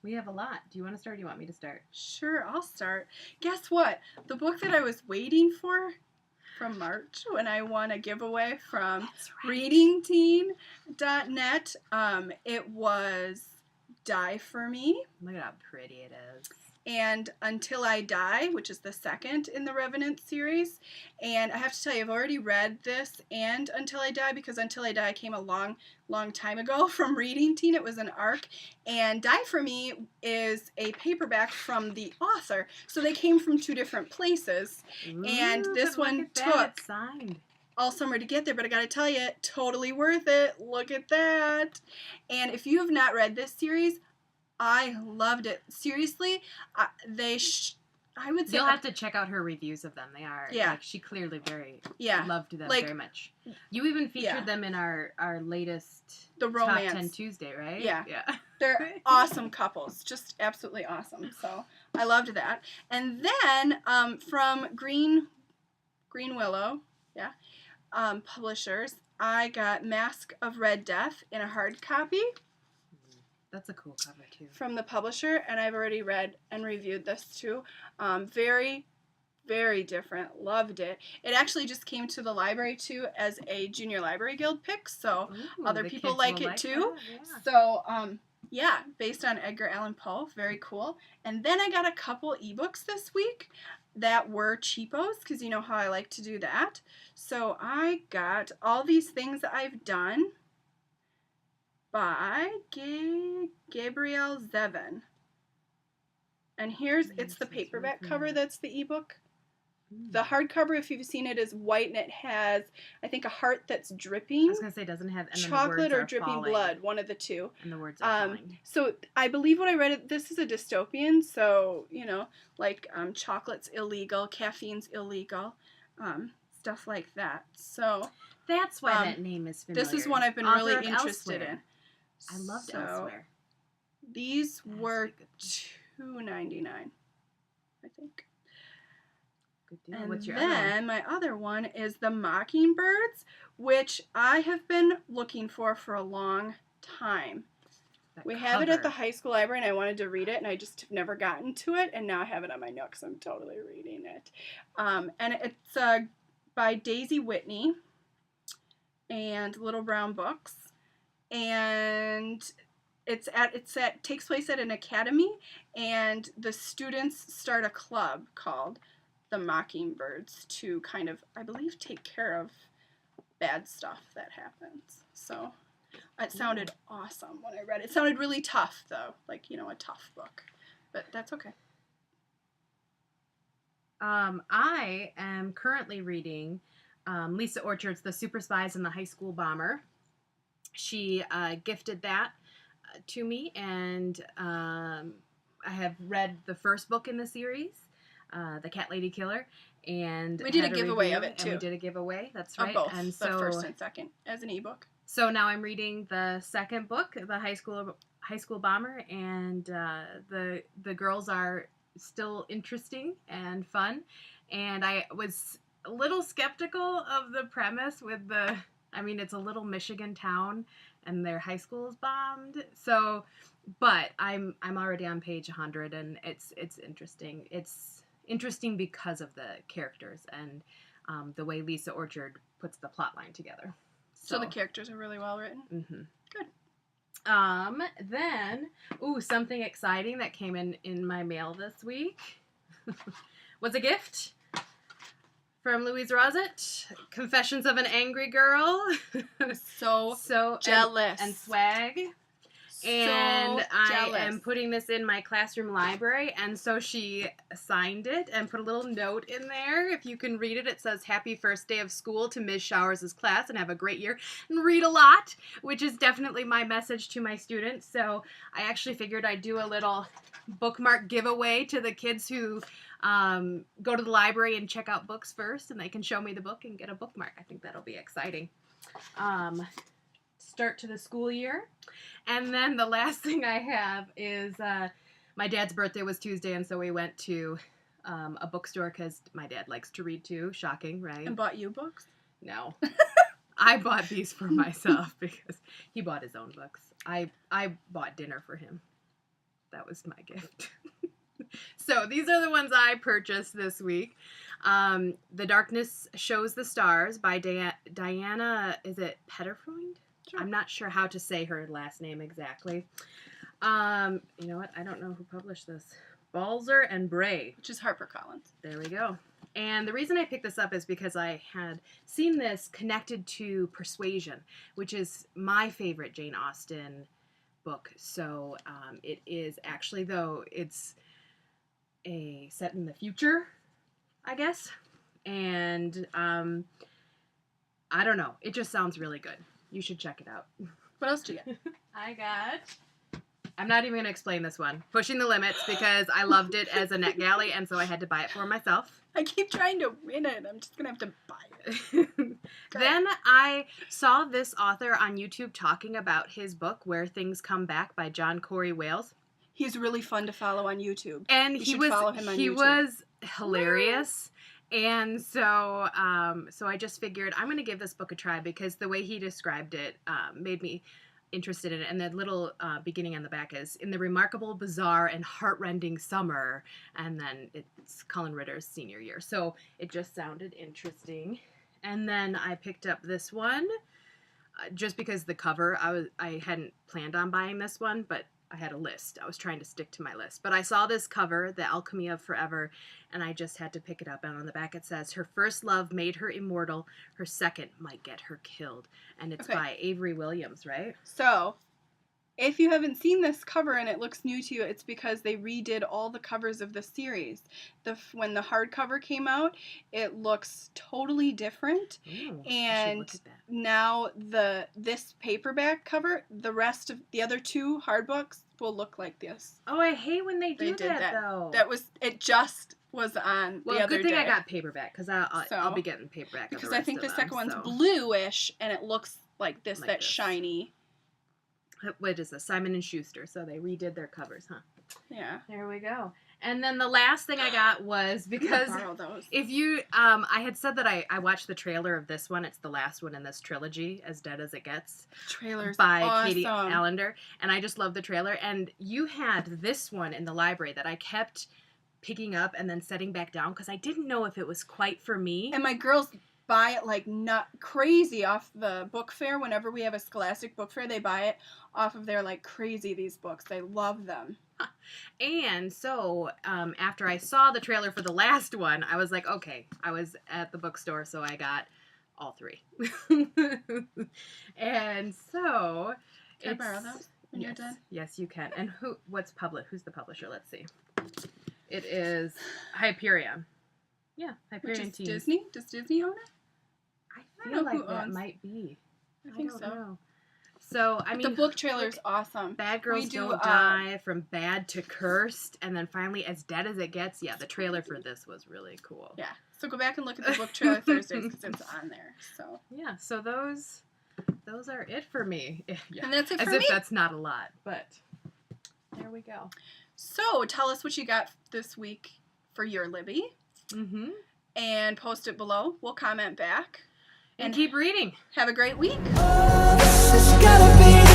We have a lot. Do you want to start or do you want me to start? Sure, I'll start. Guess what? The book that I was waiting for from March when I won a giveaway from readingteen.net, it was Die For Me. Look at how pretty it is. And Until I Die, which is the second in the Revenant series. And I have to tell you, I've already read this and Until I Die, because Until I Die came a long time ago from Reading Teen. It was an arc. And Die For Me is a paperback from the author. So they came from two different places. Ooh, and this one took all summer to get there, but I gotta tell you, totally worth it. Look at that. And if you have not read this series, I loved it. Seriously, I would say you'll have to check out her reviews of them. They are, like, she clearly loved them very much. You even featured them in our latest The Romance Top 10 Tuesday, right? Yeah. They're awesome couples, just absolutely awesome. So I loved that. And then from Green Willow, publishers, I got Mask of Red Death in a hard copy. That's a cool cover, too. From the publisher, and I've already read and reviewed this, too. Very, very different. Loved it. It actually just came to the library, too, as a Junior Library Guild pick, so other people like it, too. So, based on Edgar Allan Poe. Very cool. And then I got a couple ebooks this week that were cheapos, because you know how I like to do that. So I got All These Things I've Done by Gabrielle Zevin. And it's the paperback cover that's the ebook. The hardcover, if you've seen it, is white and it has, I think, a heart that's dripping. I was going to say, it doesn't have chocolate or dripping blood, one of the two. And the words are falling. So I believe what I read, this is a dystopian, so, chocolate's illegal, caffeine's illegal, stuff like that. So that's why that name is familiar. This is one I've been really interested in. I loved Elsewhere. These were $2.99, I think. Good deal. And what's your then other one? my other one is The Mockingbirds, which I have been looking for a long time. We have it at the high school library, and I wanted to read it, and I just have never gotten to it, and now I have it on my note because I'm totally reading it. And it's by Daisy Whitney and Little Brown Books. And takes place at an academy, and the students start a club called the Mockingbirds to kind of, I believe, take care of bad stuff that happens. So it sounded awesome when I read it. It sounded really tough, though, like, a tough book, but that's okay. I am currently reading Lisa Orchard's The Super Spies and the High School Bomber. She gifted that to me, and I have read the first book in the series, The Cat Lady Killer, and we did a giveaway of it too. And we did a giveaway. That's right. Of both, and the first and second, as an ebook. So now I'm reading the second book, The High School Bomber, and the girls are still interesting and fun. And I was a little skeptical of the premise with it's a little Michigan town, and their high school is bombed. So, but I'm already on page 100, and it's interesting. It's interesting because of the characters and the way Lisa Orchard puts the plot line together. So the characters are really well written. Mm-hmm. Good. Then, something exciting that came in my mail this week was a gift from Louise Rosett, Confessions of an Angry Girl. So jealous. And swag. And I am putting this in my classroom library, and so she signed it and put a little note in there. If you can read it, it says, "Happy first day of school to Ms. Showers' class, and have a great year, and read a lot," which is definitely my message to my students. So I actually figured I'd do a little bookmark giveaway to the kids who go to the library and check out books first, and they can show me the book and get a bookmark. I think that'll be exciting. Start to the school year. And then the last thing I have is my dad's birthday was Tuesday, and so we went to a bookstore because my dad likes to read too. Shocking, right? And bought you books? No. I bought these for myself because he bought his own books. I bought dinner for him. that was my gift. So these are the ones I purchased this week. The Darkness Shows the Stars by Diana, is it Petterfreund? Sure. I'm not sure how to say her last name exactly. You know what? I don't know who published this. Balzer and Bray. Which is HarperCollins. There we go. And the reason I picked this up is because I had seen this connected to Persuasion, which is my favorite Jane Austen book. So it is actually, though, it's set in the future, I guess. And I don't know. It just sounds really good. You should check it out. What else do you get? I got... I'm not even going to explain this one. Pushing the Limits, because I loved it as a NetGalley, and so I had to buy it for myself. I keep trying to win it. I'm just going to have to buy it. Then I saw this author on YouTube talking about his book, Where Things Come Back by John Corey Wales. He's really fun to follow on YouTube. And he was hilarious. And so so I just figured I'm going to give this book a try, because the way he described it made me interested in it. And the little beginning on the back is, in the remarkable, bizarre, and heartrending summer, and then it's Colin Ritter's senior year. So it just sounded interesting. And then I picked up this one just because the cover, I hadn't planned on buying this one, but I had a list. I was trying to stick to my list. But I saw this cover, The Alchemy of Forever, and I just had to pick it up. And on the back it says, her first love made her immortal. Her second might get her killed. And it's by Avery Williams, right? So, if you haven't seen this cover and it looks new to you, it's because they redid all the covers of the series. When the hardcover came out, it looks totally different. Ooh, and now this paperback cover, the rest of the other two hard books will look like this. Oh, I hate when they do that though. It just was on the other day. Good thing I got paperback, because I'll be getting paperback. Because I think the second one's bluish and it looks like this, like shiny. What is this? Simon & Schuster. So they redid their covers, huh? Yeah. There we go. And then the last thing I got was, because if you, I had said that I watched the trailer of this one. It's the last one in this trilogy, As Dead as It Gets. Trailer's by awesome. Katie Allender. And I just love the trailer. And you had this one in the library that I kept picking up and then setting back down, because I didn't know if it was quite for me. And my girls buy it like not crazy off the book fair. Whenever we have a Scholastic book fair, they buy it off of there like crazy, these books. They love them. And so after I saw the trailer for the last one, I was like, okay, I was at the bookstore, so I got all three. And so can I borrow those when you're done? Yes, you can. And who's the publisher? Let's see. It is Hyperion. Yeah, Hyperion Teens. Disney? Does Disney own it? I feel like that might be. I think so. Know. So, I mean, the book trailer is awesome. Bad Girls Don't Die, From Bad to Cursed, and then finally As Dead as It Gets. Yeah, the trailer for this was really cool. Yeah, so go back and look at the book trailer Thursdays, because it's on there. So yeah, so those are it for me. Yeah. And that's it for me. As if that's not a lot, but there we go. So tell us what you got this week for your Libby. Mm-hmm. And post it below. We'll comment back. And keep reading. Have a great week. Oh, this has gotta be